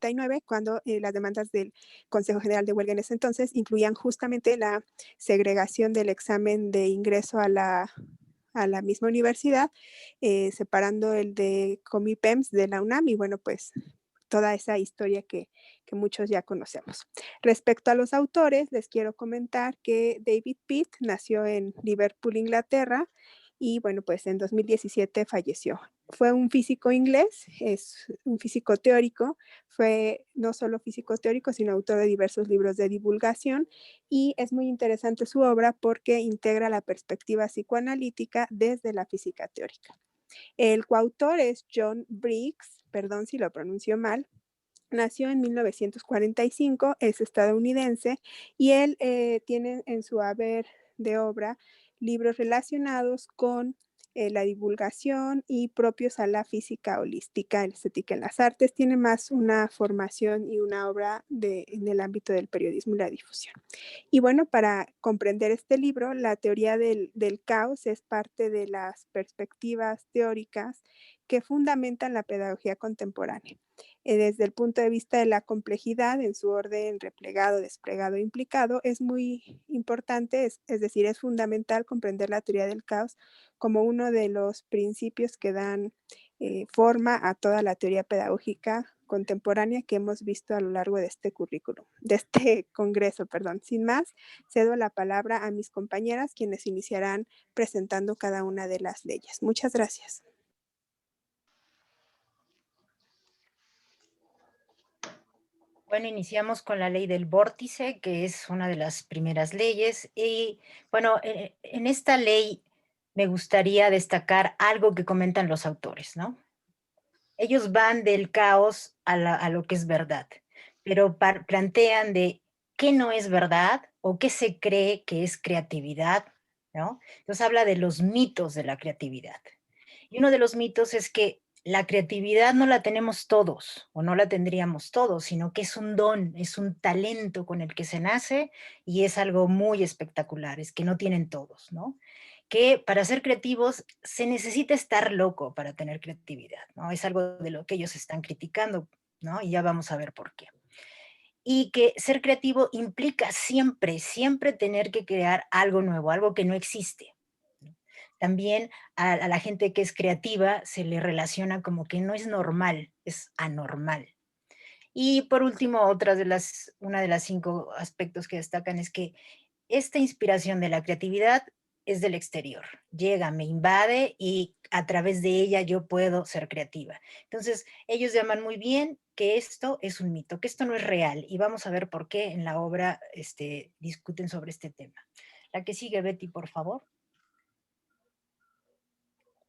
1969, cuando las demandas del Consejo General de Huelga en ese entonces incluían justamente la segregación del examen de ingreso a la misma universidad, separando el de Comipems de la UNAM y bueno, pues toda esa historia que muchos ya conocemos. Respecto a los autores, les quiero comentar que David Pitt nació en Liverpool, Inglaterra, y bueno, pues en 2017 falleció. Fue un físico inglés, es un físico teórico, fue no solo físico teórico, sino autor de diversos libros de divulgación y es muy interesante su obra porque integra la perspectiva psicoanalítica desde la física teórica. El coautor es John Briggs, perdón si lo pronuncio mal, nació en 1945, es estadounidense y él tiene en su haber de obra libros relacionados con la divulgación y propios a la física holística, la estética en las artes. Tiene más una formación y una obra en el ámbito del periodismo y la difusión. Y bueno, para comprender este libro, la teoría del caos es parte de las perspectivas teóricas que fundamentan la pedagogía contemporánea. Desde el punto de vista de la complejidad en su orden replegado, desplegado, implicado, es muy importante, es decir, es fundamental comprender la teoría del caos como uno de los principios que dan forma a toda la teoría pedagógica contemporánea que hemos visto a lo largo de este currículum, de este congreso, perdón. Sin más, cedo la palabra a mis compañeras, quienes iniciarán presentando cada una de las leyes. Muchas gracias. Bueno, iniciamos con la ley del vórtice, que es una de las primeras leyes. Y bueno, en esta ley me gustaría destacar algo que comentan los autores, ¿no? Ellos van del caos a lo que es verdad, pero plantean de qué no es verdad o qué se cree que es creatividad, ¿no? Entonces habla de los mitos de la creatividad. Y uno de los mitos es que la creatividad no la tenemos todos o no la tendríamos todos, sino que es un don, es un talento con el que se nace y es algo muy espectacular, es que no tienen todos, ¿no? Que para ser creativos se necesita estar loco para tener creatividad, ¿no? Es algo de lo que ellos están criticando, ¿no? Y ya vamos a ver por qué. Y que ser creativo implica siempre, siempre tener que crear algo nuevo, algo que no existe. También a la gente que es creativa se le relaciona como que no es normal, es anormal. Y por último, una de las 5 aspectos que destacan es que esta inspiración de la creatividad es del exterior. Llega, me invade y a través de ella yo puedo ser creativa. Entonces, ellos llaman muy bien que esto es un mito, que esto no es real. Y vamos a ver por qué en la obra discuten sobre este tema. La que sigue, Betty, por favor.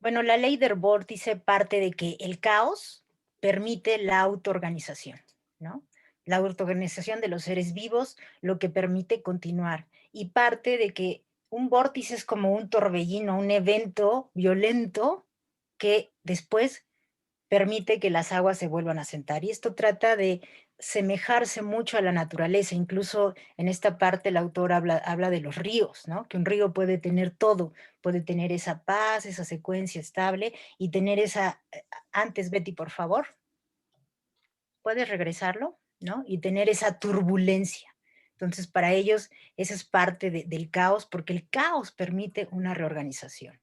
Bueno, la ley del vórtice parte de que el caos permite la autoorganización, ¿no? La autoorganización de los seres vivos, lo que permite continuar. Y parte de que un vórtice es como un torbellino, un evento violento que después permite que las aguas se vuelvan a sentar. Y esto trata de semejarse mucho a la naturaleza. Incluso en esta parte el autor habla de los ríos, ¿no? Que un río puede tener todo, puede tener esa paz, esa secuencia estable y tener esa... Antes, Betty, por favor, ¿puedes regresarlo? ¿No? Y tener esa turbulencia. Entonces, para ellos, esa es parte del caos, porque el caos permite una reorganización.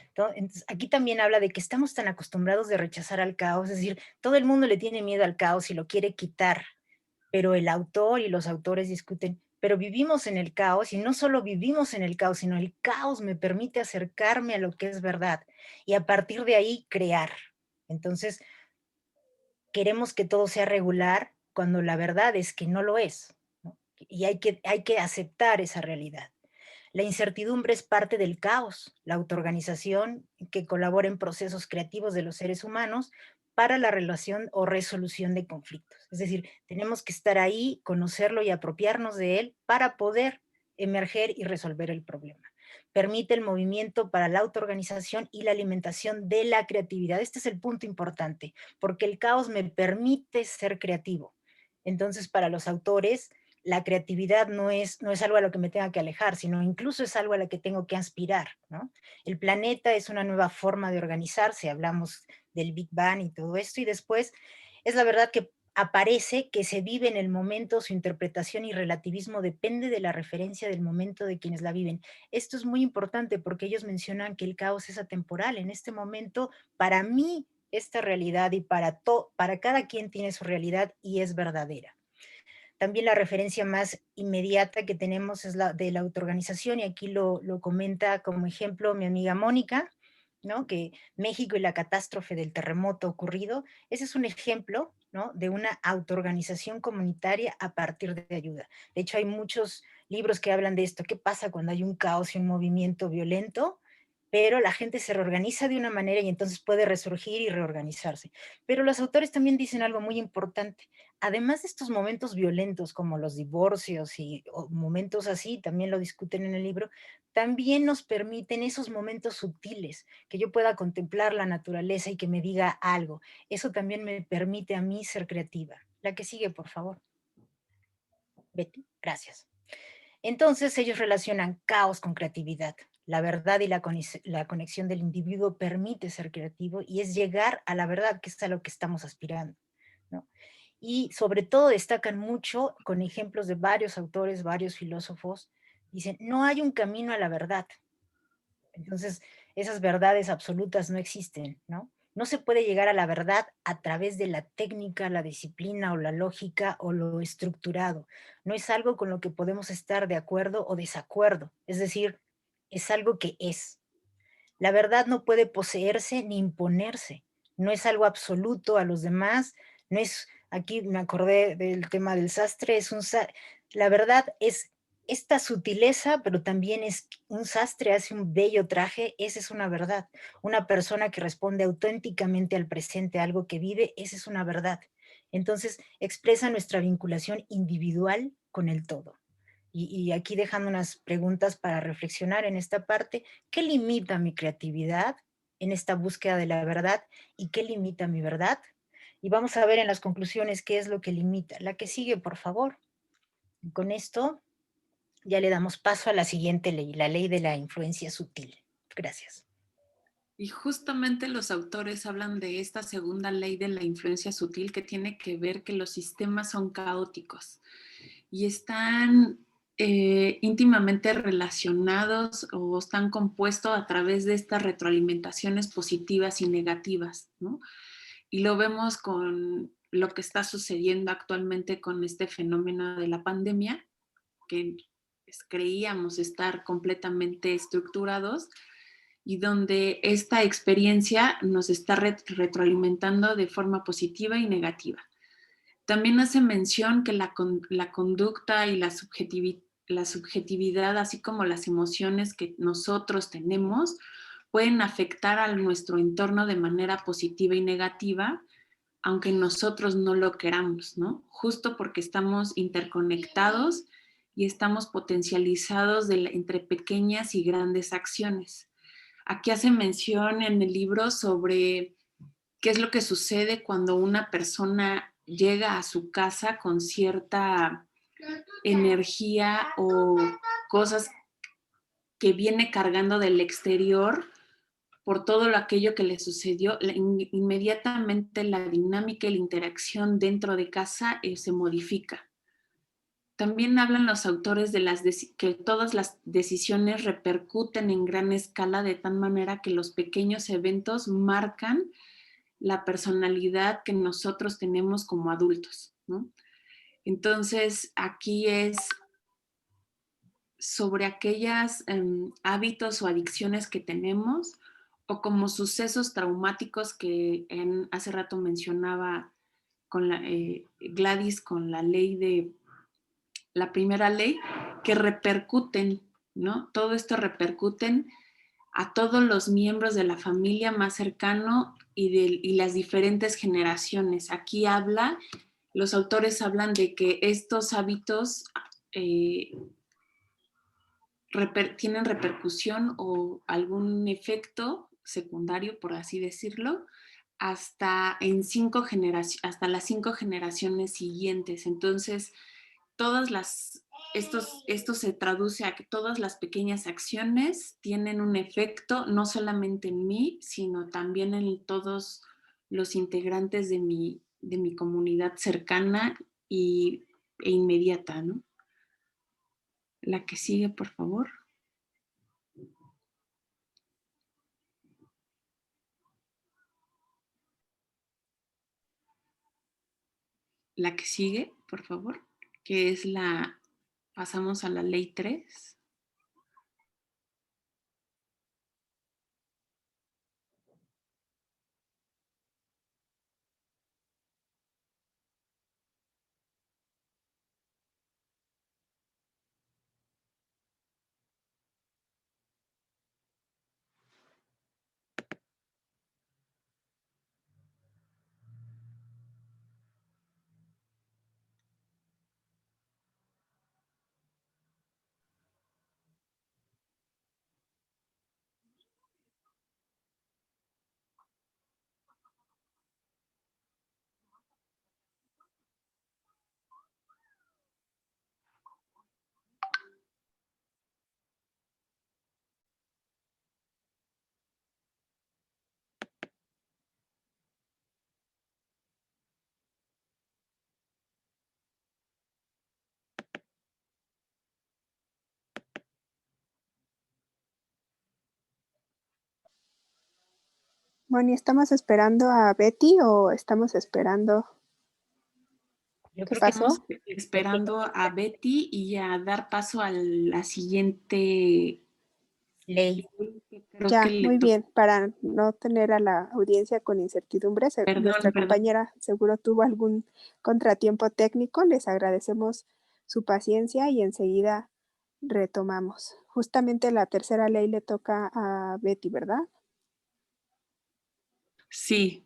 Entonces, aquí también habla de que estamos tan acostumbrados de rechazar al caos, es decir, todo el mundo le tiene miedo al caos y lo quiere quitar, pero el autor y los autores discuten, pero vivimos en el caos y no solo vivimos en el caos, sino el caos me permite acercarme a lo que es verdad y a partir de ahí crear. Entonces, queremos que todo sea regular cuando la verdad es que no lo es, ¿no? Y hay que aceptar esa realidad. La incertidumbre es parte del caos, la autoorganización que colabora en procesos creativos de los seres humanos para la relación o resolución de conflictos. Es decir, tenemos que estar ahí, conocerlo y apropiarnos de él para poder emerger y resolver el problema. Permite el movimiento para la autoorganización y la alimentación de la creatividad. Este es el punto importante, porque el caos me permite ser creativo. Entonces, para los autores, la creatividad no es algo a lo que me tenga que alejar, sino incluso es algo a lo que tengo que aspirar, ¿no? El planeta es una nueva forma de organizarse, hablamos del Big Bang y todo esto, y después es la verdad que aparece que se vive en el momento, su interpretación y relativismo depende de la referencia del momento de quienes la viven. Esto es muy importante porque ellos mencionan que el caos es atemporal. En este momento, para mí, esta realidad y para cada quien tiene su realidad y es verdadera. También la referencia más inmediata que tenemos es la de la autoorganización, y aquí lo comenta como ejemplo mi amiga Mónica, ¿no? Que México y la catástrofe del terremoto ocurrido, ese es un ejemplo, ¿no? De una autoorganización comunitaria a partir de ayuda. De hecho, hay muchos libros que hablan de esto. ¿Qué pasa cuando hay un caos y un movimiento violento? Pero la gente se reorganiza de una manera y entonces puede resurgir y reorganizarse. Pero los autores también dicen algo muy importante. Además de estos momentos violentos como los divorcios y o momentos así, también lo discuten en el libro, también nos permiten esos momentos sutiles, que yo pueda contemplar la naturaleza y que me diga algo. Eso también me permite a mí ser creativa. La que sigue, por favor. Betty, gracias. Entonces ellos relacionan caos con creatividad. La verdad y la conexión del individuo permite ser creativo y es llegar a la verdad, que es a lo que estamos aspirando, ¿no? Y sobre todo destacan mucho con ejemplos de varios autores, varios filósofos, dicen, no hay un camino a la verdad. Entonces, esas verdades absolutas no existen, ¿no? No se puede llegar a la verdad a través de la técnica, la disciplina o la lógica o lo estructurado. No es algo con lo que podemos estar de acuerdo o desacuerdo. Es decir, es algo que es. La verdad no puede poseerse ni imponerse. No es algo absoluto a los demás. No es, aquí me acordé del tema del sastre, la verdad es esta sutileza, pero también es un sastre hace un bello traje, esa es una verdad. Una persona que responde auténticamente al presente, a algo que vive, esa es una verdad. Entonces, expresa nuestra vinculación individual con el todo. Y aquí dejando unas preguntas para reflexionar en esta parte. ¿Qué limita mi creatividad en esta búsqueda de la verdad y qué limita mi verdad? Y vamos a ver en las conclusiones qué es lo que limita. La que sigue, por favor. Y con esto ya le damos paso a la siguiente ley, la ley de la influencia sutil. Gracias. Y justamente los autores hablan de esta segunda ley de la influencia sutil que tiene que ver que los sistemas son caóticos y están íntimamente relacionados o están compuestos a través de estas retroalimentaciones positivas y negativas, ¿no? Y lo vemos con lo que está sucediendo actualmente con este fenómeno de la pandemia, que pues, creíamos estar completamente estructurados y donde esta experiencia nos está retroalimentando de forma positiva y negativa. También hace mención que la conducta y la subjetividad, así como las emociones que nosotros tenemos, pueden afectar a nuestro entorno de manera positiva y negativa, aunque nosotros no lo queramos, ¿no? Justo porque estamos interconectados y estamos potencializados entre pequeñas y grandes acciones. Aquí hace mención en el libro sobre qué es lo que sucede cuando una persona llega a su casa con cierta energía o cosas que viene cargando del exterior por todo aquello que le sucedió. Inmediatamente la dinámica y la interacción dentro de casa se modifica. También hablan los autores de que todas las decisiones repercuten en gran escala de tal manera que los pequeños eventos marcan la personalidad que nosotros tenemos como adultos, ¿no? Entonces, aquí es sobre aquellos hábitos o adicciones que tenemos o como sucesos traumáticos que hace rato mencionaba con Gladys con la ley de la primera ley, que repercuten, ¿no? Todo esto repercuten a todos los miembros de la familia más cercano y las diferentes generaciones. Aquí los autores hablan de que estos hábitos tienen repercusión o algún efecto secundario, por así decirlo, hasta las 5 generaciones siguientes. Entonces, esto se traduce a que todas las pequeñas acciones tienen un efecto no solamente en mí, sino también en todos los integrantes de mi de mi comunidad cercana e inmediata, ¿no? La que sigue, por favor. La que sigue, por favor, que es pasamos a la ley 3. Moni, ¿estamos esperando a Betty o estamos esperando? Yo ¿Qué creo que Estamos pasó? esperando a Betty y a dar paso a la siguiente ley. creo que Ya, le muy toca. bien, para no tener a la audiencia con incertidumbre, nuestra Perdón. compañera seguro tuvo algún contratiempo técnico, les agradecemos su paciencia y enseguida retomamos. Justamente la tercera ley le toca a Betty, ¿verdad? Sí,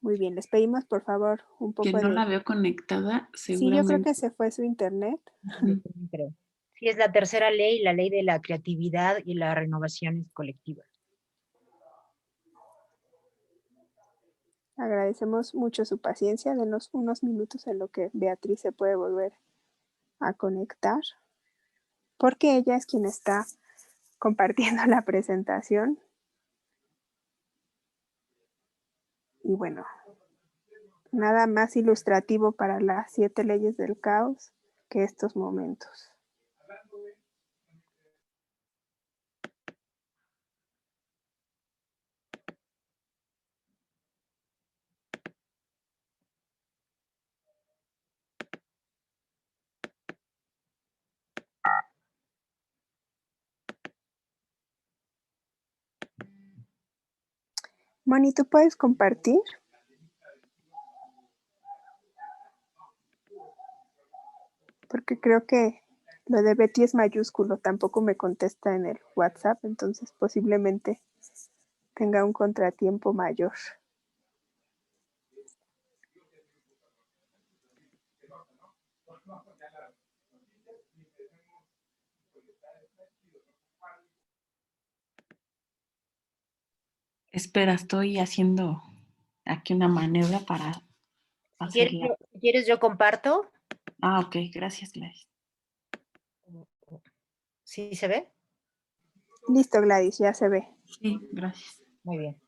Muy bien, les pedimos por favor un que poco no la de... veo conectada, Sí, yo creo seguramente. que se fue su internet. Yo también creo. Sí, es la tercera ley, la ley de la creatividad y la renovación colectiva. Agradecemos mucho su paciencia, denos unos minutos en lo que Beatriz se puede volver a conectar, porque ella es quien está compartiendo la presentación. Y bueno, nada más ilustrativo para las 7 leyes del caos que estos momentos. Moni, ¿tú puedes compartir? Porque creo que lo de Betty es mayúsculo, tampoco me contesta en el WhatsApp, entonces posiblemente tenga un contratiempo mayor. Espera, estoy haciendo aquí una maniobra para hacerla. Si quieres, yo comparto. Ah, ok, gracias, Gladys. ¿Sí se ve? Listo, Gladys, ya se ve. Sí, gracias. Muy bien.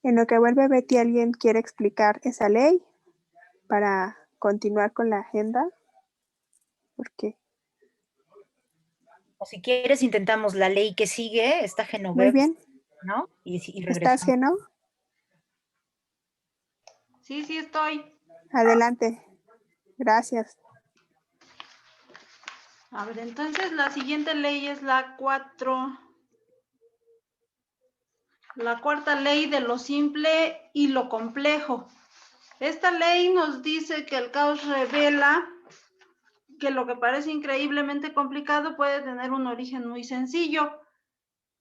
En lo que vuelve Betty, ¿alguien quiere explicar esa ley para continuar con la agenda? Porque O si quieres, intentamos la ley que sigue, está muy Genoveva, bien. ¿no? Y ¿Estás, regresamos. Geno? Sí, sí estoy. Adelante. Gracias. A ver, entonces la siguiente ley es la 4. La cuarta ley de lo simple y lo complejo. Esta ley nos dice que el caos revela que lo que parece increíblemente complicado puede tener un origen muy sencillo.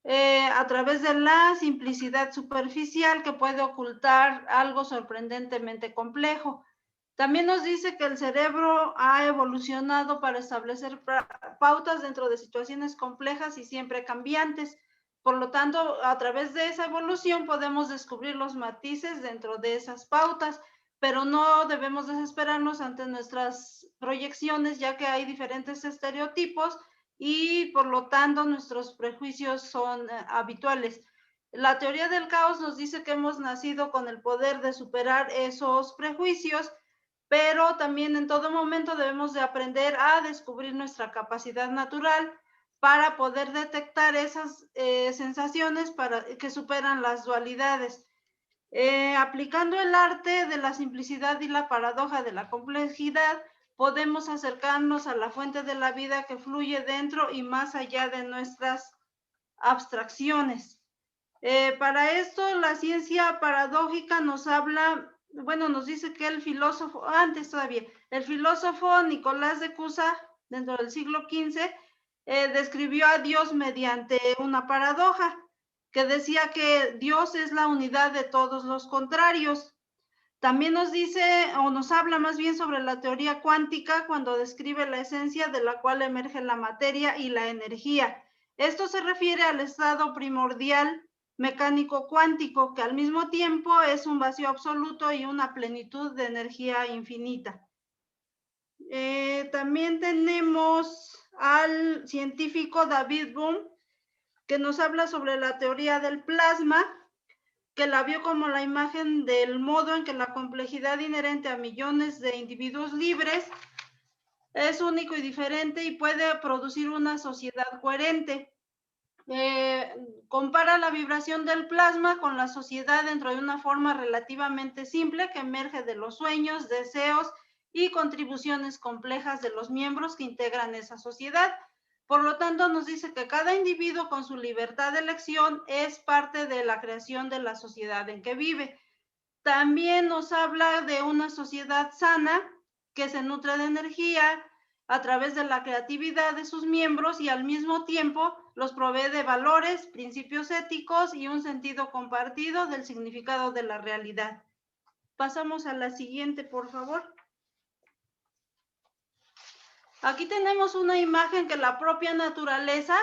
A través de la simplicidad superficial que puede ocultar algo sorprendentemente complejo. También nos dice que el cerebro ha evolucionado para establecer pautas dentro de situaciones complejas y siempre cambiantes. Por lo tanto, a través de esa evolución podemos descubrir los matices dentro de esas pautas, pero no debemos desesperarnos ante nuestras proyecciones, ya que hay diferentes estereotipos y por lo tanto nuestros prejuicios son habituales. La teoría del caos nos dice que hemos nacido con el poder de superar esos prejuicios, pero también en todo momento debemos de aprender a descubrir nuestra capacidad natural para poder detectar esas sensaciones que superan las dualidades. Aplicando el arte de la simplicidad y la paradoja de la complejidad, podemos acercarnos a la fuente de la vida que fluye dentro y más allá de nuestras abstracciones. Para esto, la ciencia paradójica nos habla, bueno, nos dice que el filósofo Nicolás de Cusa, dentro del siglo XV, describió a Dios mediante una paradoja, que decía que Dios es la unidad de todos los contrarios. También nos dice, o nos habla más bien sobre la teoría cuántica, cuando describe la esencia de la cual emerge la materia y la energía. Esto se refiere al estado primordial mecánico cuántico, que al mismo tiempo es un vacío absoluto y una plenitud de energía infinita. También tenemos al científico David Bohm, que nos habla sobre la teoría del plasma, que la vio como la imagen del modo en que la complejidad inherente a millones de individuos libres es único y diferente y puede producir una sociedad coherente. Compara la vibración del plasma con la sociedad dentro de una forma relativamente simple que emerge de los sueños, deseos y contribuciones complejas de los miembros que integran esa sociedad. Por lo tanto, nos dice que cada individuo con su libertad de elección es parte de la creación de la sociedad en que vive. También nos habla de una sociedad sana que se nutre de energía a través de la creatividad de sus miembros y al mismo tiempo los provee de valores, principios éticos y un sentido compartido del significado de la realidad. Pasamos a la siguiente, por favor. Aquí tenemos una imagen que la propia naturaleza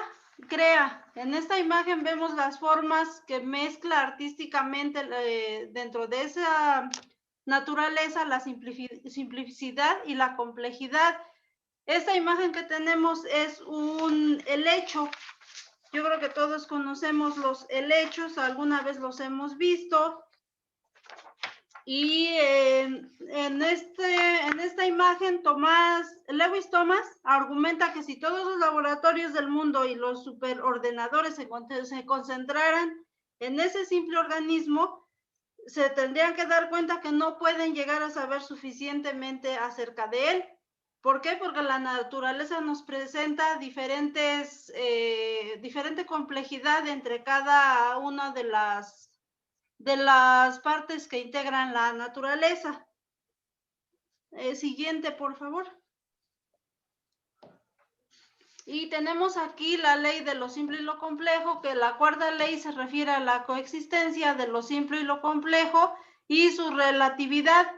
crea. En esta imagen vemos las formas que mezcla artísticamente dentro de esa naturaleza, la simplicidad y la complejidad. Esta imagen que tenemos es un helecho. Yo creo que todos conocemos los helechos, alguna vez los hemos visto. Y en esta imagen, Lewis Thomas argumenta que si todos los laboratorios del mundo y los superordenadores se concentraran en ese simple organismo, se tendrían que dar cuenta que no pueden llegar a saber suficientemente acerca de él. ¿Por qué? Porque la naturaleza nos presenta diferente complejidad entre cada una de las partes que integran la naturaleza. Siguiente, por favor. Y tenemos aquí la ley de lo simple y lo complejo, que la cuarta ley se refiere a la coexistencia de lo simple y lo complejo y su relatividad.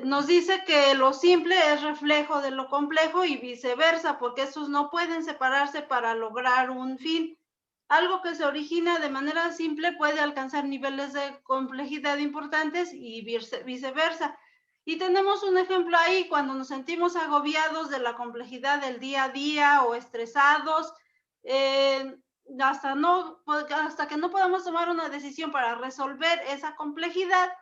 Nos dice que lo simple es reflejo de lo complejo y viceversa, porque estos no pueden separarse para lograr un fin. Algo que se origina de manera simple puede alcanzar niveles de complejidad importantes y viceversa. Y tenemos un ejemplo ahí, cuando nos sentimos agobiados de la complejidad del día a día o estresados, hasta que no podamos tomar una decisión para resolver esa complejidad,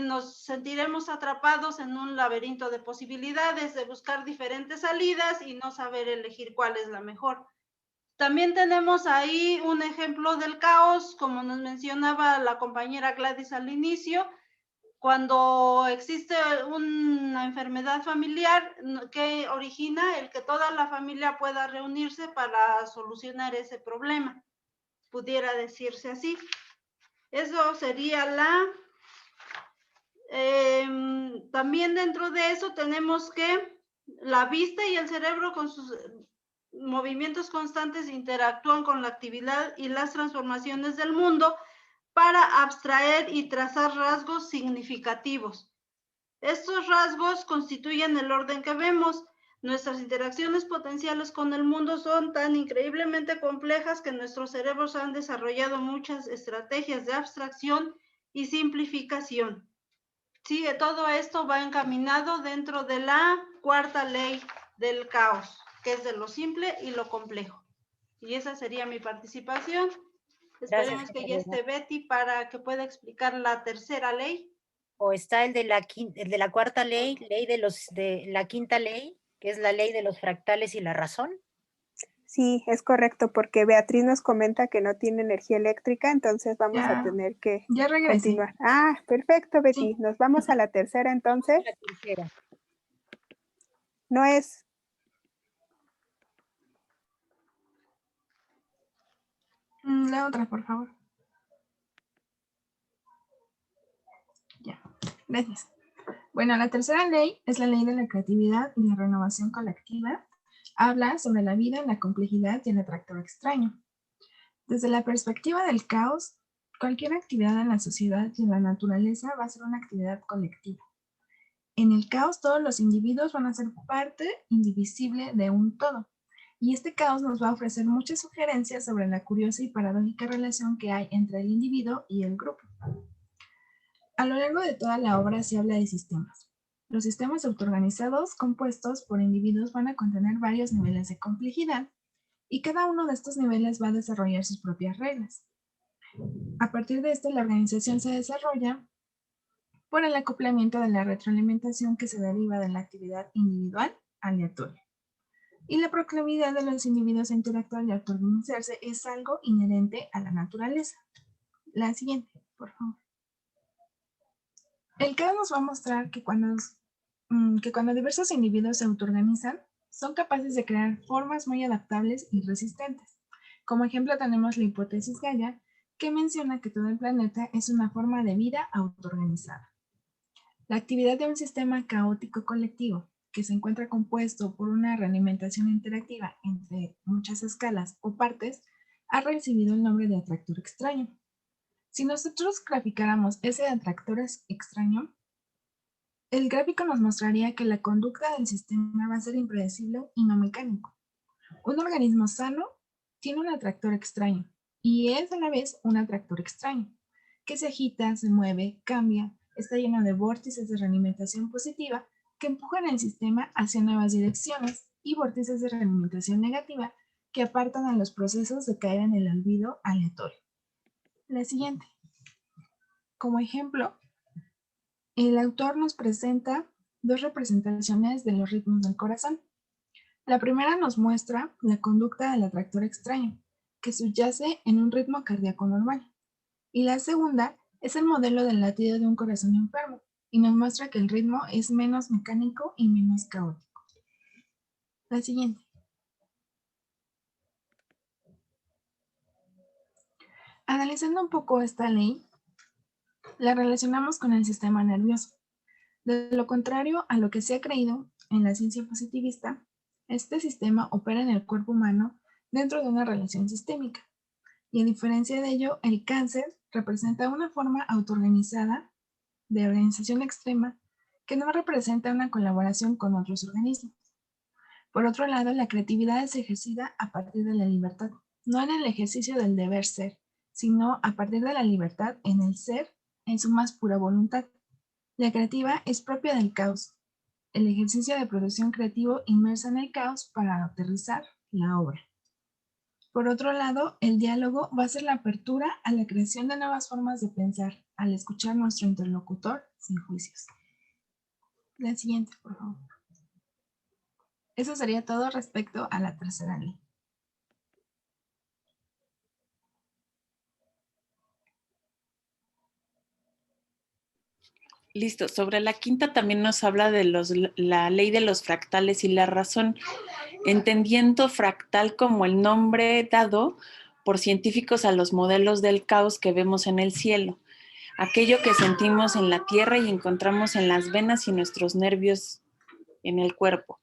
nos sentiremos atrapados en un laberinto de posibilidades, de buscar diferentes salidas y no saber elegir cuál es la mejor. También tenemos ahí un ejemplo del caos, como nos mencionaba la compañera Gladys al inicio, cuando existe una enfermedad familiar que origina el que toda la familia pueda reunirse para solucionar ese problema, pudiera decirse así. Eso sería también dentro de eso tenemos que la vista y el cerebro con sus movimientos constantes interactúan con la actividad y las transformaciones del mundo para abstraer y trazar rasgos significativos. Estos rasgos constituyen el orden que vemos. Nuestras interacciones potenciales con el mundo son tan increíblemente complejas que nuestros cerebros han desarrollado muchas estrategias de abstracción y simplificación. Sí, todo esto va encaminado dentro de la cuarta ley del caos, que es de lo simple y lo complejo. Y esa sería mi participación. Esperemos que ya Carolina. esté Betty para que pueda explicar la tercera ley. O está el de la cuarta ley, de la quinta ley, que es la ley de los fractales y la razón. Sí, es correcto, porque Beatriz nos comenta que no tiene energía eléctrica, entonces vamos a Ya, tener que ya regresé. continuar. Ah, perfecto, Betty. Sí. Nos vamos a la tercera entonces. La tercera. No es. La otra, por favor. Ya, gracias. Bueno, la tercera ley es la ley de la creatividad y la renovación colectiva. Habla sobre la vida, la complejidad y el atractor extraño. Desde la perspectiva del caos, cualquier actividad en la sociedad y en la naturaleza va a ser una actividad colectiva. En el caos, todos los individuos van a ser parte indivisible de un todo. Y este caos nos va a ofrecer muchas sugerencias sobre la curiosa y paradójica relación que hay entre el individuo y el grupo. A lo largo de toda la obra se habla de sistemas. Los sistemas autoorganizados compuestos por individuos van a contener varios niveles de complejidad y cada uno de estos niveles va a desarrollar sus propias reglas. A partir de esto, la organización se desarrolla por el acoplamiento de la retroalimentación que se deriva de la actividad individual aleatoria. Y la proclividad de los individuos a interactuar y a autoorganizarse es algo inherente a la naturaleza. La siguiente, por favor. El caos nos va a mostrar que cuando diversos individuos se autoorganizan, son capaces de crear formas muy adaptables y resistentes. Como ejemplo tenemos la hipótesis Gaia, que menciona que todo el planeta es una forma de vida autoorganizada. La actividad de un sistema caótico colectivo, que se encuentra compuesto por una realimentación interactiva entre muchas escalas o partes, ha recibido el nombre de atractor extraño. Si nosotros graficáramos ese atractor extraño, el gráfico nos mostraría que la conducta del sistema va a ser impredecible y no mecánico. Un organismo sano tiene un atractor extraño y es a la vez un atractor extraño, que se agita, se mueve, cambia, está lleno de vórtices de realimentación positiva que empujan el sistema hacia nuevas direcciones y vórtices de realimentación negativa que apartan a los procesos de caer en el olvido aleatorio. La siguiente. Como ejemplo, el autor nos presenta dos representaciones de los ritmos del corazón. La primera nos muestra la conducta del atractor extraño, que subyace en un ritmo cardíaco normal. Y la segunda es el modelo del latido de un corazón enfermo, y nos muestra que el ritmo es menos mecánico y menos caótico. La siguiente. Analizando un poco esta ley, la relacionamos con el sistema nervioso. De lo contrario a lo que se ha creído en la ciencia positivista, este sistema opera en el cuerpo humano dentro de una relación sistémica. Y a diferencia de ello, el cáncer representa una forma autoorganizada de organización extrema que no representa una colaboración con otros organismos. Por otro lado, la creatividad es ejercida a partir de la libertad, no en el ejercicio del deber ser, sino a partir de la libertad en el ser en su más pura voluntad. La creativa es propia del caos, el ejercicio de producción creativo inmersa en el caos para aterrizar la obra. Por otro lado, el diálogo va a ser la apertura a la creación de nuevas formas de pensar, al escuchar a nuestro interlocutor sin juicios. La siguiente, por favor. Eso sería todo respecto a la tercera ley. Listo. Sobre la quinta también nos habla de la ley de los fractales y la razón, entendiendo fractal como el nombre dado por científicos a los modelos del caos que vemos en el cielo, aquello que sentimos en la tierra y encontramos en las venas y nuestros nervios en el cuerpo.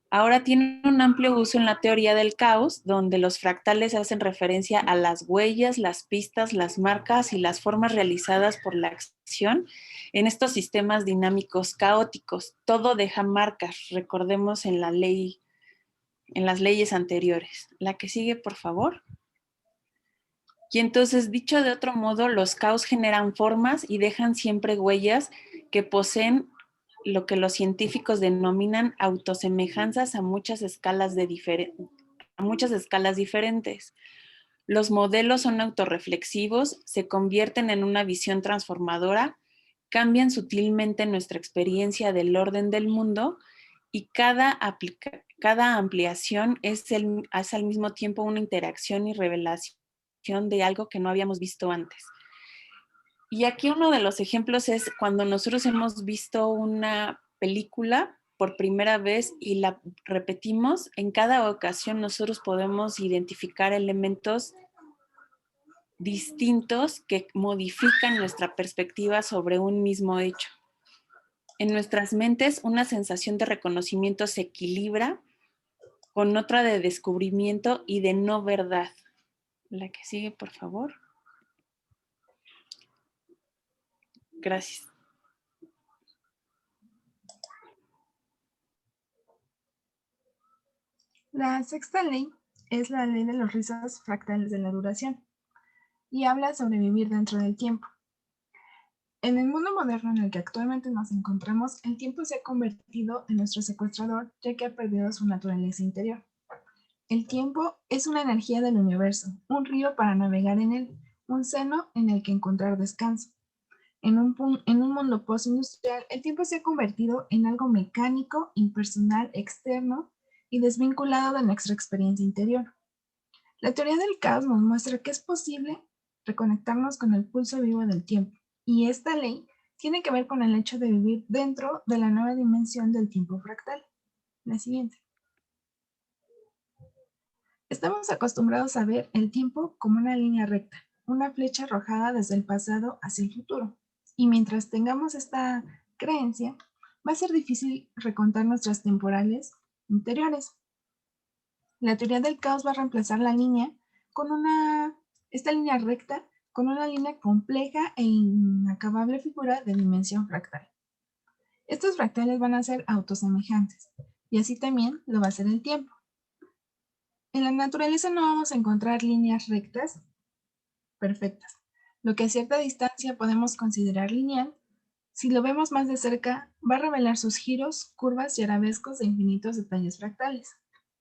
Ahora tiene un amplio uso en la teoría del caos, donde los fractales hacen referencia a las huellas, las pistas, las marcas y las formas realizadas por la acción en estos sistemas dinámicos caóticos. Todo deja marcas, recordemos en las leyes anteriores. La que sigue, por favor. Y entonces, dicho de otro modo, los caos generan formas y dejan siempre huellas que poseen lo que los científicos denominan autosemejanzas a muchas escalas diferentes. Los modelos son autorreflexivos, se convierten en una visión transformadora, cambian sutilmente nuestra experiencia del orden del mundo y cada ampliación es al mismo tiempo una interacción y revelación de algo que no habíamos visto antes. Y aquí uno de los ejemplos es cuando nosotros hemos visto una película por primera vez y la repetimos, en cada ocasión nosotros podemos identificar elementos distintos que modifican nuestra perspectiva sobre un mismo hecho. En nuestras mentes, una sensación de reconocimiento se equilibra con otra de descubrimiento y de no verdad. La que sigue, por favor. Gracias. La sexta ley es la ley de los rizos fractales de la duración y habla sobre vivir dentro del tiempo. En el mundo moderno en el que actualmente nos encontramos, el tiempo se ha convertido en nuestro secuestrador, ya que ha perdido su naturaleza interior. El tiempo es una energía del universo, un río para navegar en él, un seno en el que encontrar descanso. En un mundo postindustrial, el tiempo se ha convertido en algo mecánico, impersonal, externo y desvinculado de nuestra experiencia interior. La teoría del caos nos muestra que es posible reconectarnos con el pulso vivo del tiempo, y esta ley tiene que ver con el hecho de vivir dentro de la nueva dimensión del tiempo fractal. La siguiente. Estamos acostumbrados a ver el tiempo como una línea recta, una flecha arrojada desde el pasado hacia el futuro. Y mientras tengamos esta creencia, va a ser difícil recontar nuestras temporales interiores. La teoría del caos va a reemplazar la línea con esta línea recta con una línea compleja e inacabable figura de dimensión fractal. Estos fractales van a ser autosemejantes, y así también lo va a ser el tiempo. En la naturaleza no vamos a encontrar líneas rectas perfectas. Lo que a cierta distancia podemos considerar lineal, si lo vemos más de cerca, va a revelar sus giros, curvas y arabescos de infinitos detalles fractales.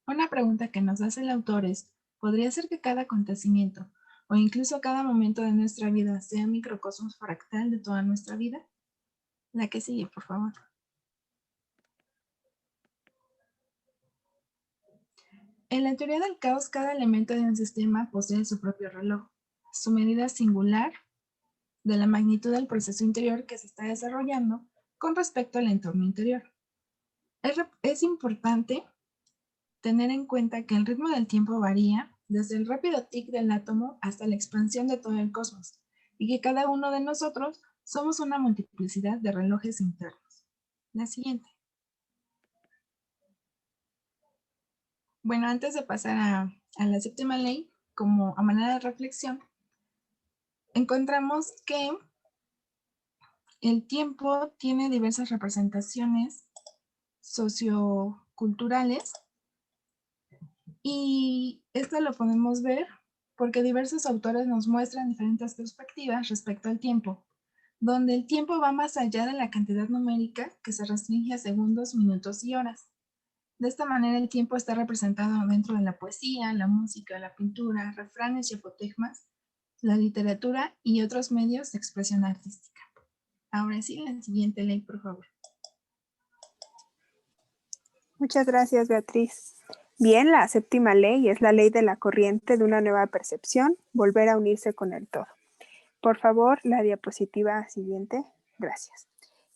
Una pregunta que nos hace el autor es, ¿podría ser que cada acontecimiento o incluso cada momento de nuestra vida sea un microcosmos fractal de toda nuestra vida? La que sigue, por favor. En la teoría del caos, cada elemento de un sistema posee su propio reloj, su medida singular de la magnitud del proceso interior que se está desarrollando con respecto al entorno interior. Es importante tener en cuenta que el ritmo del tiempo varía desde el rápido tic del átomo hasta la expansión de todo el cosmos, y que cada uno de nosotros somos una multiplicidad de relojes internos. La siguiente. Bueno, antes de pasar a la séptima ley, como a manera de reflexión, encontramos que el tiempo tiene diversas representaciones socioculturales, y esto lo podemos ver porque diversos autores nos muestran diferentes perspectivas respecto al tiempo, donde el tiempo va más allá de la cantidad numérica que se restringe a segundos, minutos y horas. De esta manera el tiempo está representado dentro de la poesía, la música, la pintura, refranes y apotegmas, la literatura y otros medios de expresión artística. Ahora sí, la siguiente ley, por favor. Muchas gracias, Beatriz. Bien, la séptima ley es la ley de la corriente de una nueva percepción, volver a unirse con el todo. Por favor, la diapositiva siguiente. Gracias.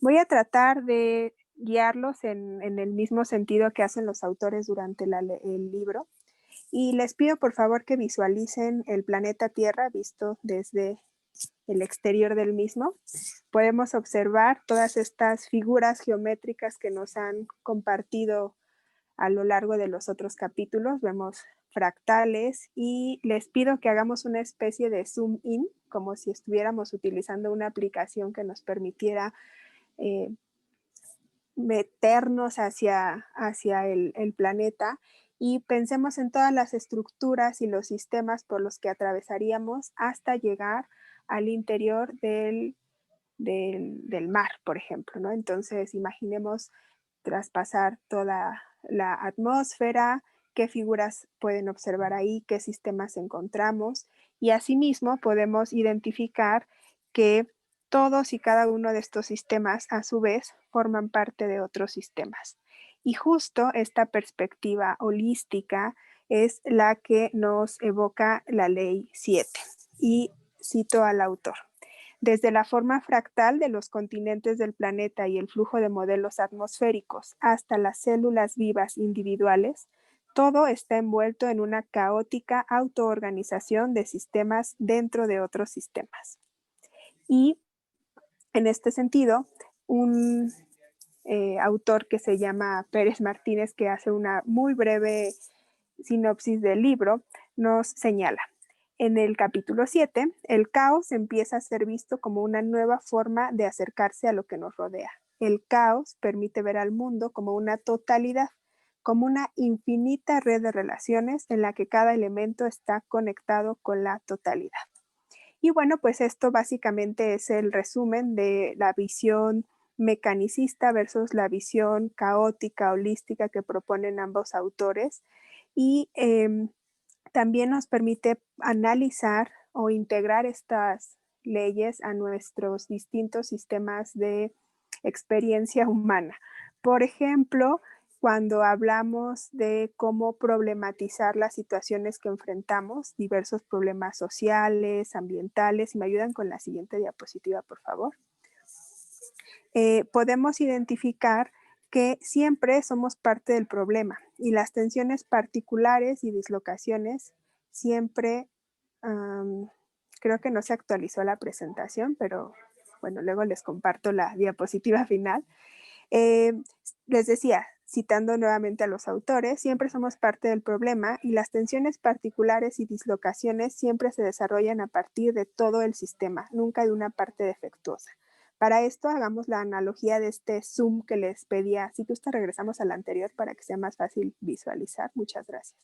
Voy a tratar de guiarlos en el mismo sentido que hacen los autores durante el libro. Y les pido por favor que visualicen el planeta Tierra visto desde el exterior del mismo. Podemos observar todas estas figuras geométricas que nos han compartido a lo largo de los otros capítulos. Vemos fractales y les pido que hagamos una especie de zoom in, como si estuviéramos utilizando una aplicación que nos permitiera meternos hacia el planeta, y pensemos en todas las estructuras y los sistemas por los que atravesaríamos hasta llegar al interior del mar, por ejemplo, ¿no? Entonces, imaginemos traspasar toda la atmósfera, qué figuras pueden observar ahí, qué sistemas encontramos, y asimismo podemos identificar que todos y cada uno de estos sistemas a su vez forman parte de otros sistemas. Y justo esta perspectiva holística es la que nos evoca la ley 7. Y cito al autor. Desde la forma fractal de los continentes del planeta y el flujo de modelos atmosféricos hasta las células vivas individuales, todo está envuelto en una caótica autoorganización de sistemas dentro de otros sistemas. Y en este sentido, un autor que se llama Pérez Martínez, que hace una muy breve sinopsis del libro, nos señala: en el capítulo 7, el caos empieza a ser visto como una nueva forma de acercarse a lo que nos rodea. El caos permite ver al mundo como una totalidad, como una infinita red de relaciones en la que cada elemento está conectado con la totalidad. Y bueno, pues esto básicamente es el resumen de la visión mecanicista versus la visión caótica, holística que proponen ambos autores. Y también nos permite analizar o integrar estas leyes a nuestros distintos sistemas de experiencia humana. Por ejemplo, cuando hablamos de cómo problematizar las situaciones que enfrentamos, diversos problemas sociales, ambientales, y me ayudan con la siguiente diapositiva, por favor. Podemos identificar que siempre somos parte del problema y las tensiones particulares y dislocaciones siempre, creo que no se actualizó la presentación, pero bueno, luego les comparto la diapositiva final. Les decía, citando nuevamente a los autores, siempre somos parte del problema y las tensiones particulares y dislocaciones siempre se desarrollan a partir de todo el sistema, nunca de una parte defectuosa. Para esto hagamos la analogía de este zoom que les pedía. Si gusta, regresamos al anterior para que sea más fácil visualizar. Muchas gracias.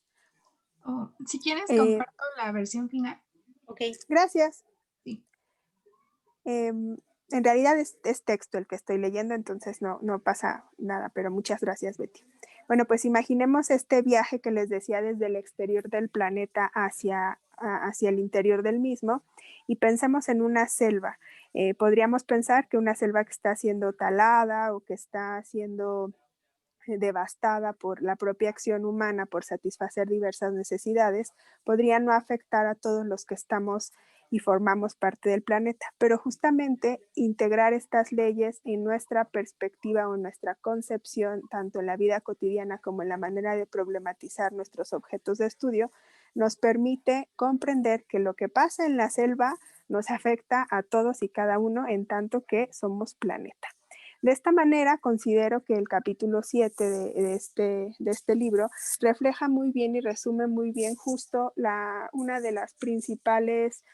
Si quieres, comparto la versión final. Ok. Gracias. Sí. En realidad es texto el que estoy leyendo, entonces no pasa nada, pero muchas gracias, Betty. Bueno, pues imaginemos este viaje que les decía desde el exterior del planeta hacia el interior del mismo y pensemos en una selva. Podríamos pensar que una selva que está siendo talada o que está siendo devastada por la propia acción humana por satisfacer diversas necesidades, podría no afectar a todos los que estamos y formamos parte del planeta. Pero justamente integrar estas leyes en nuestra perspectiva o en nuestra concepción, tanto en la vida cotidiana como en la manera de problematizar nuestros objetos de estudio, nos permite comprender que lo que pasa en la selva nos afecta a todos y cada uno en tanto que somos planeta. De esta manera, considero que el capítulo 7 de este libro refleja muy bien y resume muy bien justo una de las principales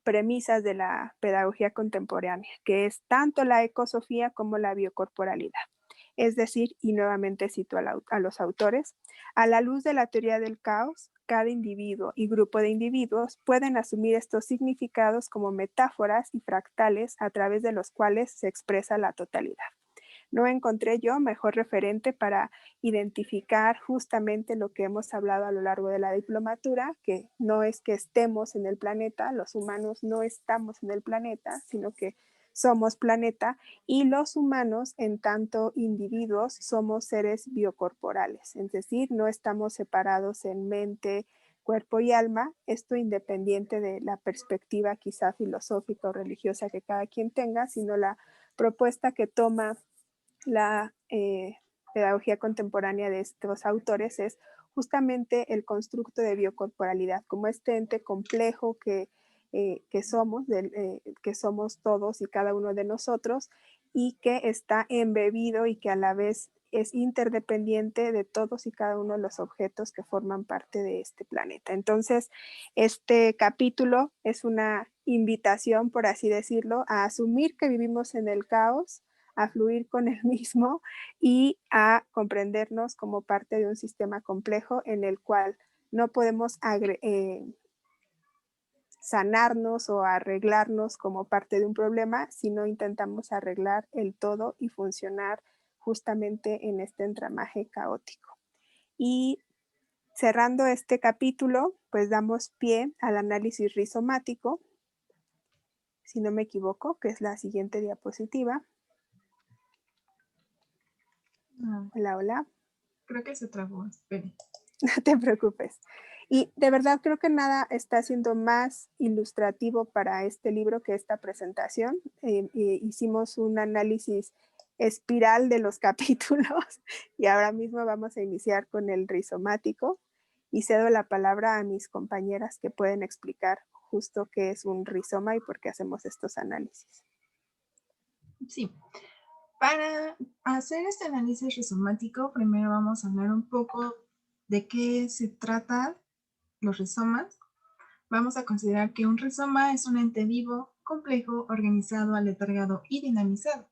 premisas de la pedagogía contemporánea, que es tanto la ecosofía como la biocorporalidad. Es decir, y nuevamente cito a los autores, a la luz de la teoría del caos, cada individuo y grupo de individuos pueden asumir estos significados como metáforas y fractales a través de los cuales se expresa la totalidad. No encontré yo mejor referente para identificar justamente lo que hemos hablado a lo largo de la diplomatura, que no es que estemos en el planeta, los humanos no estamos en el planeta, sino que somos planeta y los humanos en tanto individuos somos seres biocorporales, es decir, no estamos separados en mente, cuerpo y alma, esto independiente de la perspectiva quizá filosófica o religiosa que cada quien tenga, sino la propuesta que toma la pedagogía contemporánea de estos autores es justamente el constructo de biocorporalidad, como este ente complejo que somos todos y cada uno de nosotros y que está embebido y que a la vez es interdependiente de todos y cada uno de los objetos que forman parte de este planeta. Entonces, este capítulo es una invitación, por así decirlo, a asumir que vivimos en el caos, a fluir con el mismo y a comprendernos como parte de un sistema complejo en el cual no podemos sanarnos o arreglarnos como parte de un problema, sino intentamos arreglar el todo y funcionar justamente en este entramaje caótico. Y cerrando este capítulo, pues damos pie al análisis rizomático, si no me equivoco, que es la siguiente diapositiva. No, Hola, hola. creo que se trabó. Espere. No te preocupes. Y de verdad creo que nada está siendo más ilustrativo para este libro que esta presentación. Hicimos un análisis espiral de los capítulos y ahora mismo vamos a iniciar con el rizomático y cedo la palabra a mis compañeras que pueden explicar justo qué es un rizoma y por qué hacemos estos análisis. Sí. Para hacer este análisis rizomático, primero vamos a hablar un poco de qué se tratan los rizomas. Vamos a considerar que un rizoma es un ente vivo, complejo, organizado, aletargado y dinamizado.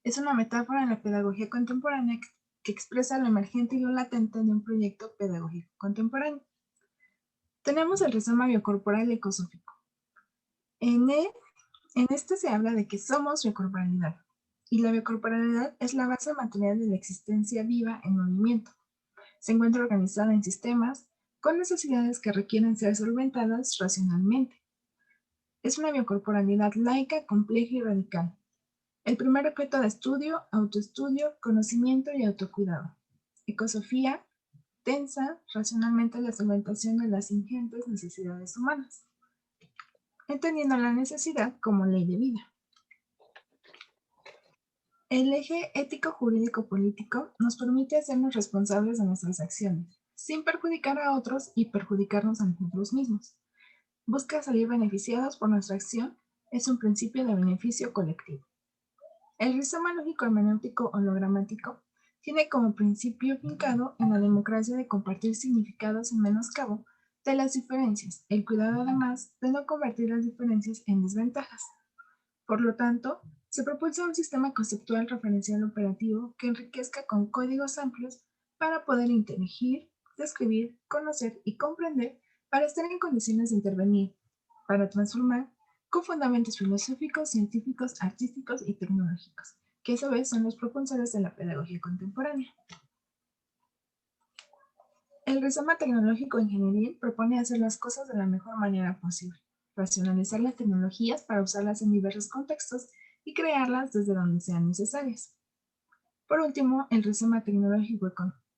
Es una metáfora en la pedagogía contemporánea que expresa lo emergente y lo latente de un proyecto pedagógico contemporáneo. Tenemos el rizoma biocorporal ecosófico. En este se habla de que somos biocorporalidad, y la biocorporalidad es la base material de la existencia viva en movimiento. Se encuentra organizada en sistemas con necesidades que requieren ser solventadas racionalmente. Es una biocorporalidad laica, compleja y radical. El primer objeto de estudio, autoestudio, conocimiento y autocuidado. Ecosofía, tensa racionalmente la solventación de las ingentes necesidades humanas, entendiendo la necesidad como ley de vida. El eje ético-jurídico-político nos permite hacernos responsables de nuestras acciones, sin perjudicar a otros y perjudicarnos a nosotros mismos. Busca salir beneficiados por nuestra acción, es un principio de beneficio colectivo. El rizoma lógico hermenéutico hologramático tiene como principio fincado en la democracia de compartir significados sin menoscabo de las diferencias, el cuidado además de no convertir las diferencias en desventajas. Por lo tanto, se propulsa un sistema conceptual referencial operativo que enriquezca con códigos amplios para poder inteligir, describir, conocer y comprender para estar en condiciones de intervenir, para transformar, con fundamentos filosóficos, científicos, artísticos y tecnológicos, que a su vez son los propulsores de la pedagogía contemporánea. El rizoma tecnológico ingenieril propone hacer las cosas de la mejor manera posible, racionalizar las tecnologías para usarlas en diversos contextos y crearlas desde donde sean necesarias. Por último, el rizoma tecnológico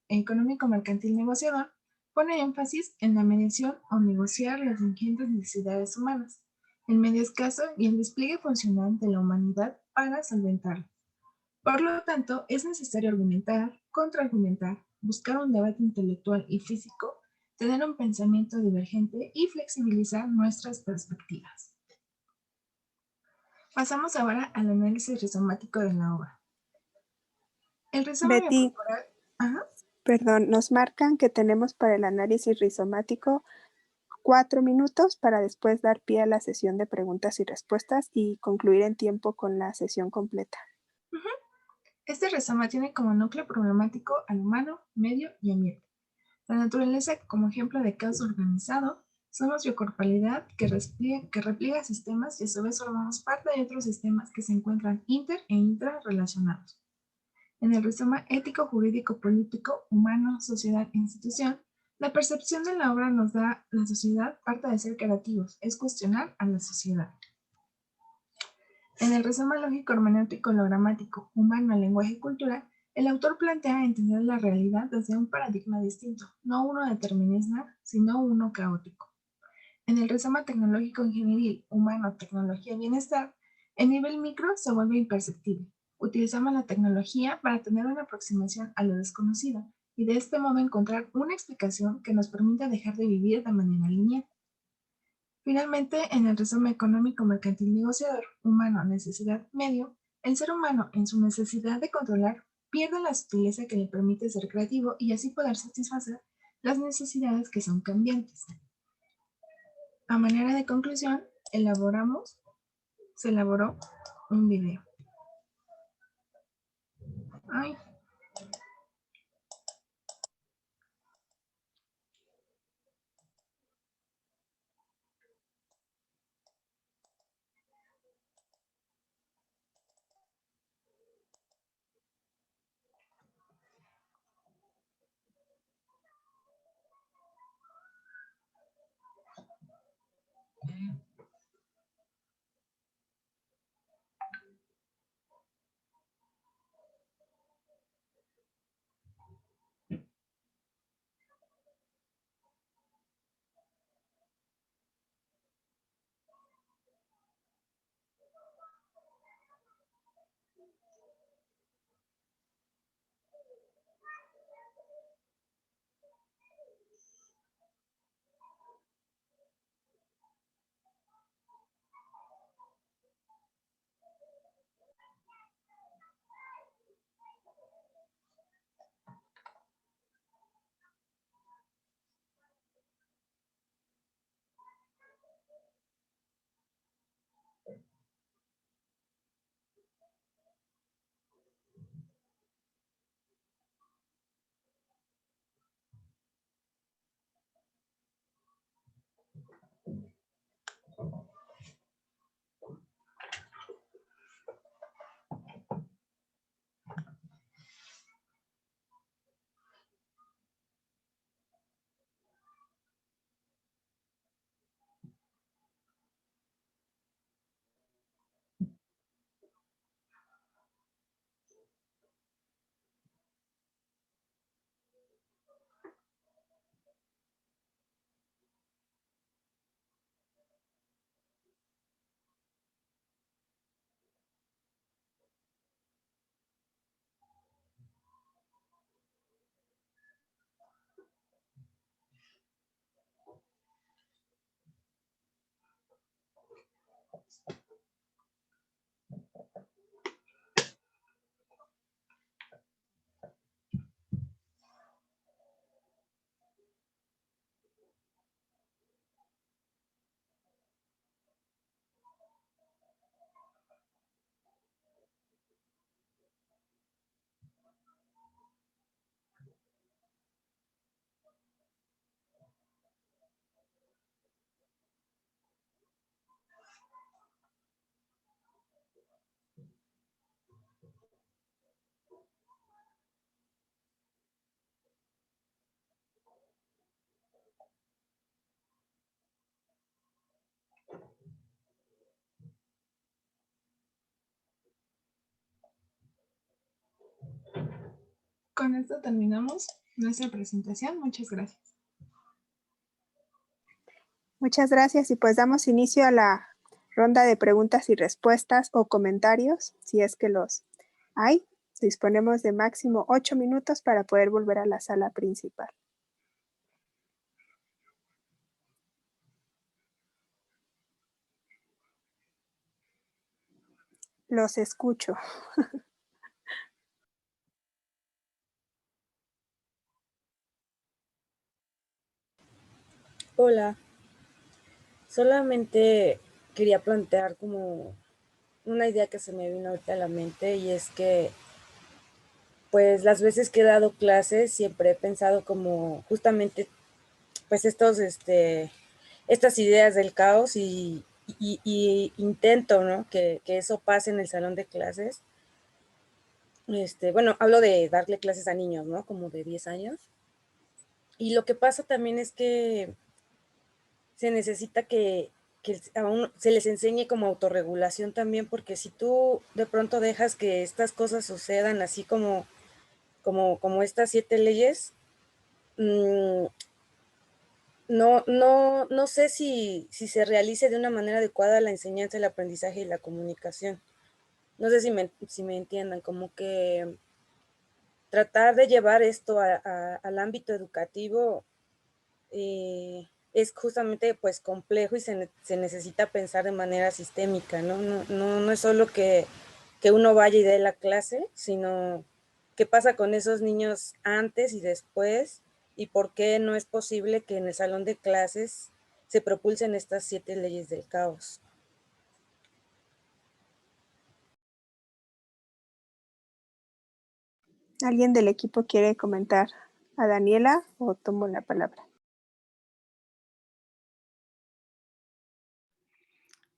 económico mercantil negociador pone énfasis en la medición o negociar las ingentes necesidades humanas, el medio escaso y el despliegue funcional de la humanidad para solventarlo. Por lo tanto, es necesario argumentar, contraargumentar, buscar un debate intelectual y físico, tener un pensamiento divergente y flexibilizar nuestras perspectivas. Pasamos ahora al análisis rizomático de la obra. El rizoma Betty, biocorporal... Ajá. perdón, nos marcan que tenemos para el análisis rizomático 4 minutos para después dar pie a la sesión de preguntas y respuestas y concluir en tiempo con la sesión completa. Este rizoma tiene como núcleo problemático al humano, medio y ambiente. La naturaleza como ejemplo de caos organizado, somos biocorporalidad que repliega sistemas y a su vez formamos parte de otros sistemas que se encuentran inter e intrarrelacionados. En el rizoma ético, jurídico, político, humano, sociedad e institución, la percepción de la obra nos da la sociedad parte de ser creativos, es cuestionar a la sociedad. En el rizoma lógico hermenéutico hologramático, humano, lenguaje y cultura, el autor plantea entender la realidad desde un paradigma distinto, no uno determinista, sino uno caótico. En el rizoma tecnológico ingenieril, humano, tecnología y bienestar, el nivel micro se vuelve imperceptible. Utilizamos la tecnología para tener una aproximación a lo desconocido y de este modo encontrar una explicación que nos permita dejar de vivir de manera lineal. Finalmente, en el rizoma económico mercantil negociador, humano, necesidad, medio, el ser humano, en su necesidad de controlar, pierde la sutileza que le permite ser creativo y así poder satisfacer las necesidades que son cambiantes. A manera de conclusión, se elaboró un video. Ay. Con esto terminamos nuestra presentación. Muchas gracias. Muchas gracias y pues damos inicio a la ronda de preguntas y respuestas o comentarios, si es que los hay. Disponemos de máximo 8 minutos para poder volver a la sala principal. Los escucho. Hola, solamente quería plantear como una idea que se me vino ahorita a la mente, y es que pues las veces que he dado clases siempre he pensado como justamente pues estas ideas del caos y intento, ¿no? que eso pase en el salón de clases. Bueno, hablo de darle clases a niños, ¿no? Como de 10 años. Y lo que pasa también es que se necesita que aún se les enseñe como autorregulación también, porque si tú de pronto dejas que estas cosas sucedan así como estas 7 leyes, no sé si se realice de una manera adecuada la enseñanza, el aprendizaje y la comunicación. No sé si me entiendan, como que tratar de llevar esto al ámbito educativo es justamente pues complejo, y se necesita pensar de manera sistémica, ¿no? No es solo que uno vaya y dé la clase, sino qué pasa con esos niños antes y después, y por qué no es posible que en el salón de clases se propulsen estas 7 leyes del caos. ¿Alguien del equipo quiere comentar a Daniela o tomo la palabra?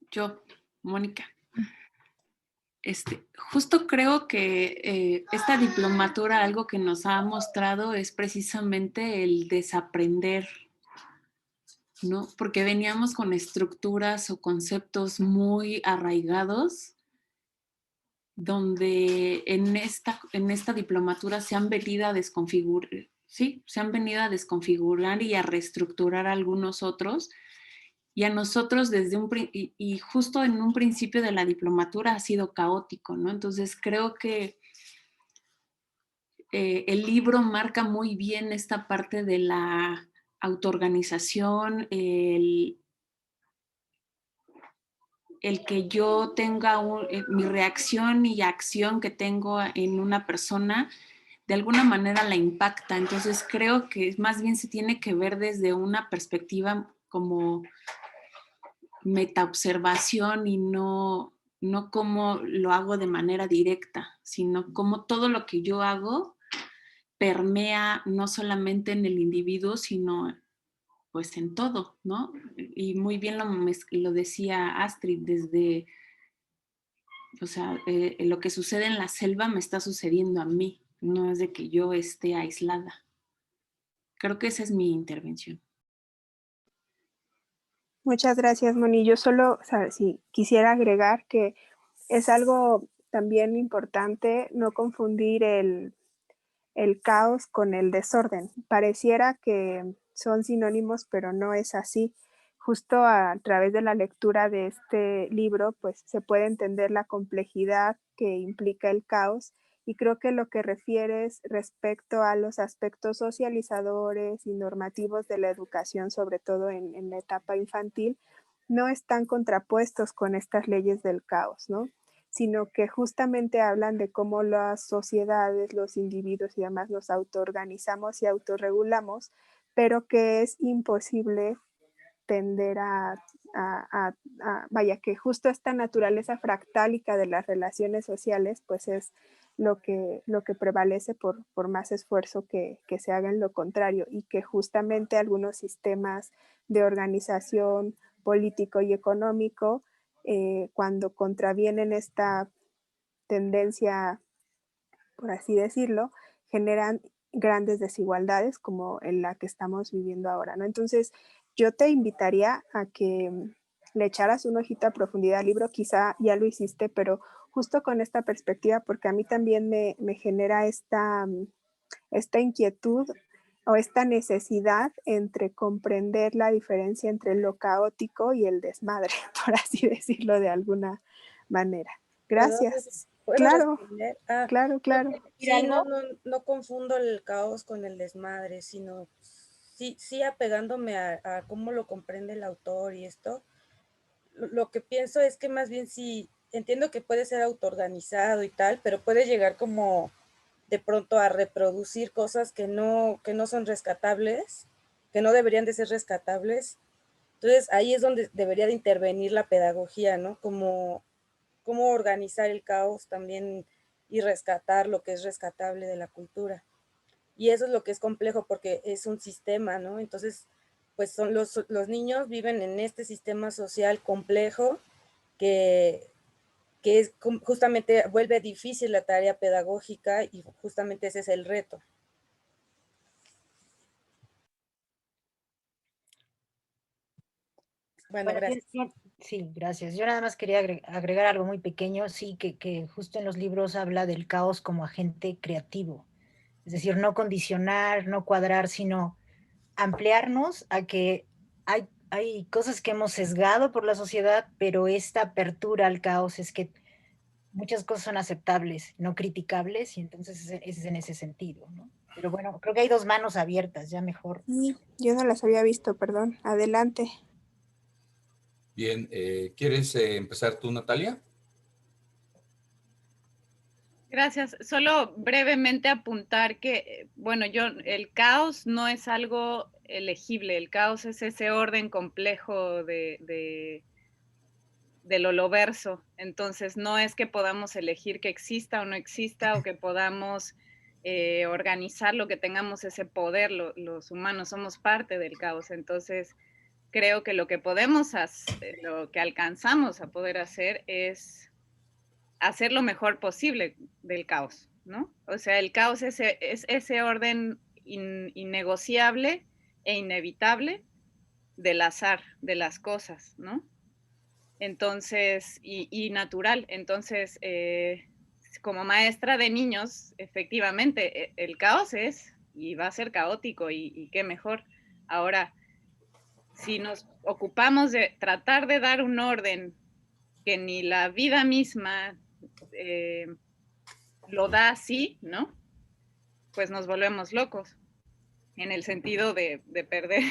Yo, Mónica. Justo creo que esta diplomatura, algo que nos ha mostrado es precisamente el desaprender ¿no? Porque veníamos con estructuras o conceptos muy arraigados, donde en esta diplomatura se han venido a desconfigurar, sí, se han venido a desconfigurar y a reestructurar algunos otros, y a nosotros y justo en un principio de la diplomatura ha sido caótico, ¿no? Entonces creo que el libro marca muy bien esta parte de la autoorganización, el que yo tenga mi reacción y acción que tengo en una persona, de alguna manera la impacta. Entonces creo que más bien se tiene que ver desde una perspectiva como metaobservación y no cómo lo hago de manera directa, sino cómo todo lo que yo hago permea no solamente en el individuo, sino pues en todo, ¿no? Y muy bien lo decía Astrid, desde, o sea, lo que sucede en la selva me está sucediendo a mí, no es de que yo esté aislada. Creo que esa es mi intervención. Muchas gracias, Moni. Yo solo, o sea, si quisiera agregar que es algo también importante no confundir el caos con el desorden. Pareciera que son sinónimos, pero no es así. Justo a través de la lectura de este libro, pues se puede entender la complejidad que implica el caos, y creo que lo que refieres respecto a los aspectos socializadores y normativos de la educación, sobre todo en la etapa infantil, no están contrapuestos con estas leyes del caos, ¿no? Sino que justamente hablan de cómo las sociedades, los individuos y demás nos autoorganizamos y autorregulamos, pero que es imposible tender vaya, que justo esta naturaleza fractálica de las relaciones sociales, pues es lo que prevalece por más esfuerzo que se haga en lo contrario, y que justamente algunos sistemas de organización político y económico, cuando contravienen esta tendencia, por así decirlo, generan grandes desigualdades como en la que estamos viviendo ahora, ¿no? Entonces, yo te invitaría a que le echaras un ojito a profundidad al libro, quizá ya lo hiciste, pero justo con esta perspectiva, porque a mí también me genera esta inquietud o esta necesidad entre comprender la diferencia entre lo caótico y el desmadre, por así decirlo de alguna manera. Gracias. ¿Puedo Claro, responder? claro. Sí, no confundo el caos con el desmadre, sino sí apegándome a cómo lo comprende el autor y esto. Lo que pienso es que más bien sí, entiendo que puede ser autoorganizado y tal, pero puede llegar como de pronto a reproducir cosas que no son rescatables, que no deberían de ser rescatables. Entonces ahí es donde debería de intervenir la pedagogía, ¿no? Como cómo organizar el caos también y rescatar lo que es rescatable de la cultura. Y eso es lo que es complejo porque es un sistema, ¿no? Entonces, pues son los niños viven en este sistema social complejo que es justamente vuelve difícil la tarea pedagógica y justamente ese es el reto. Bueno, gracias. Sí, gracias. Yo nada más quería agregar algo muy pequeño, sí, que justo en los libros habla del caos como agente creativo. Es decir, no condicionar, no cuadrar, sino ampliarnos a que hay cosas que hemos sesgado por la sociedad, pero esta apertura al caos es que muchas cosas son aceptables, no criticables, y entonces es en ese sentido, ¿no? Pero bueno, creo que hay dos manos abiertas, ya mejor. Yo no las había visto, perdón. Adelante. Bien, ¿quieres empezar tú, Natalia? Gracias. Solo brevemente apuntar que, bueno, el caos no es algo elegible, el caos es ese orden complejo del holoverso. Entonces, no es que podamos elegir que exista o no exista, o que podamos organizarlo, que tengamos ese poder. Los humanos somos parte del caos. Entonces, creo que lo que podemos hacer, lo que alcanzamos a poder hacer es hacer lo mejor posible del caos, ¿no? O sea, el caos es ese orden innegociable e inevitable, del azar de las cosas, ¿no? Entonces, y natural. Entonces, como maestra de niños, efectivamente, el caos es y va a ser caótico y qué mejor. Ahora, si nos ocupamos de tratar de dar un orden que ni la vida misma lo da así, ¿no? Pues nos volvemos locos, en el sentido de perder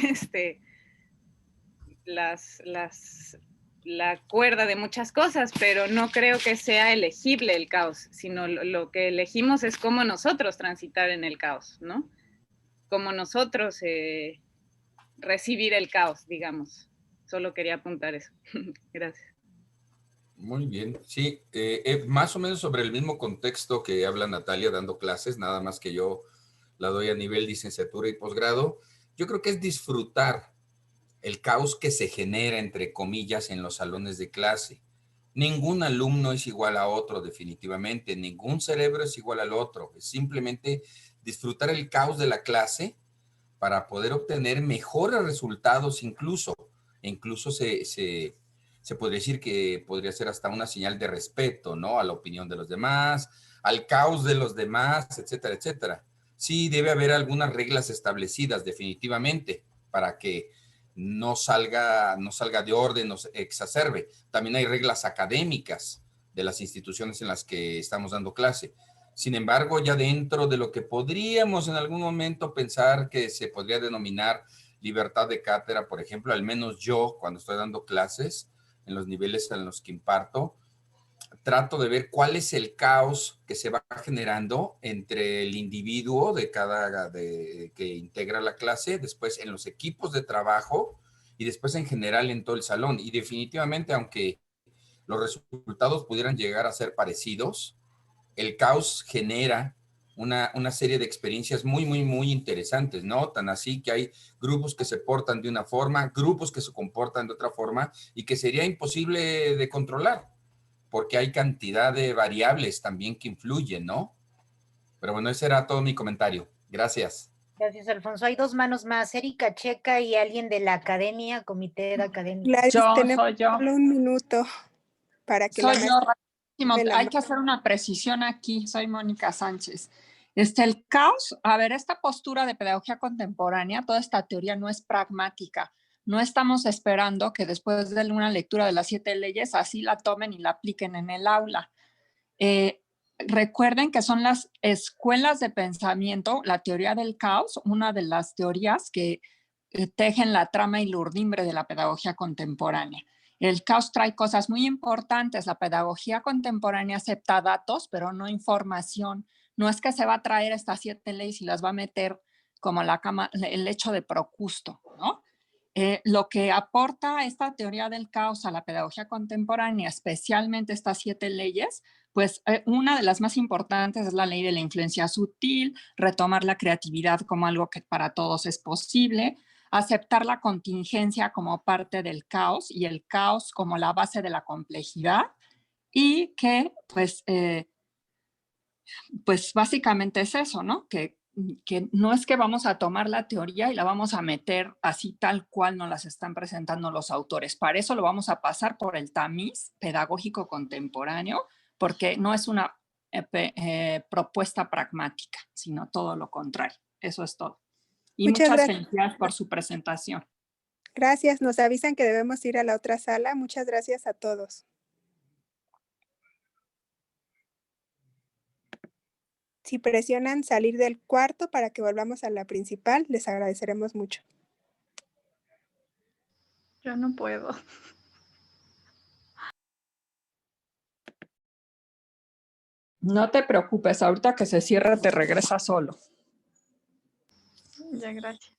la cuerda de muchas cosas, pero no creo que sea elegible el caos, sino lo que elegimos es cómo nosotros transitar en el caos, ¿no? Cómo nosotros recibir el caos, digamos. Solo quería apuntar eso. Gracias. Muy bien, sí, más o menos sobre el mismo contexto que habla Natalia dando clases, nada más que yo la doy a nivel licenciatura y posgrado. Yo creo que es disfrutar el caos que se genera, entre comillas, en los salones de clase. Ningún alumno es igual a otro, definitivamente. Ningún cerebro es igual al otro. Es simplemente disfrutar el caos de la clase para poder obtener mejores resultados incluso. Incluso se podría decir que podría ser hasta una señal de respeto, ¿no? A la opinión de los demás, al caos de los demás, etcétera, etcétera. Sí, debe haber algunas reglas establecidas, definitivamente, para que no salga de orden, no se exacerbe. También hay reglas académicas de las instituciones en las que estamos dando clase. Sin embargo, ya dentro de lo que podríamos en algún momento pensar que se podría denominar libertad de cátedra, por ejemplo, al menos yo cuando estoy dando clases en los niveles en los que imparto, trato de ver cuál es el caos que se va generando entre el individuo que integra la clase, después en los equipos de trabajo y después en general en todo el salón. Y definitivamente, aunque los resultados pudieran llegar a ser parecidos, el caos genera una serie de experiencias muy, muy, muy interesantes, ¿no? Tan así que hay grupos que se portan de una forma, grupos que se comportan de otra forma y que sería imposible de controlar, porque hay cantidad de variables también que influyen, ¿no? Pero bueno, ese era todo mi comentario. Gracias. Gracias, Alfonso. Hay dos manos más, Erika Checa y alguien de la academia, comité de académicos. Gladys, tenemos Soy yo. solo un minuto para que la Soy yo, maestra rapidísimo. me la Hay que hacer una precisión aquí. Soy Mónica Sánchez. El caos, a ver, esta postura de pedagogía contemporánea, toda esta teoría no es pragmática. No estamos esperando que después de una lectura de las 7 leyes así la tomen y la apliquen en el aula. Recuerden que son las escuelas de pensamiento, la teoría del caos, una de las teorías que tejen la trama y la urdimbre de la pedagogía contemporánea. El caos trae cosas muy importantes. La pedagogía contemporánea acepta datos, pero no información. No es que se va a traer estas 7 leyes y las va a meter como el hecho de Procusto, ¿no? Lo que aporta esta teoría del caos a la pedagogía contemporánea, especialmente estas 7 leyes, pues una de las más importantes es la ley de la influencia sutil, retomar la creatividad como algo que para todos es posible, aceptar la contingencia como parte del caos y el caos como la base de la complejidad y que pues básicamente es eso, ¿no? Que no es que vamos a tomar la teoría y la vamos a meter así tal cual nos las están presentando los autores. Para eso lo vamos a pasar por el tamiz pedagógico contemporáneo, porque no es una propuesta pragmática, sino todo lo contrario. Eso es todo. Y muchas felicidades por su presentación. Gracias. Nos avisan que debemos ir a la otra sala. Muchas gracias a todos. Si presionan salir del cuarto para que volvamos a la principal, les agradeceremos mucho. Yo no puedo. No te preocupes, ahorita que se cierre te regresa solo. Ya, gracias.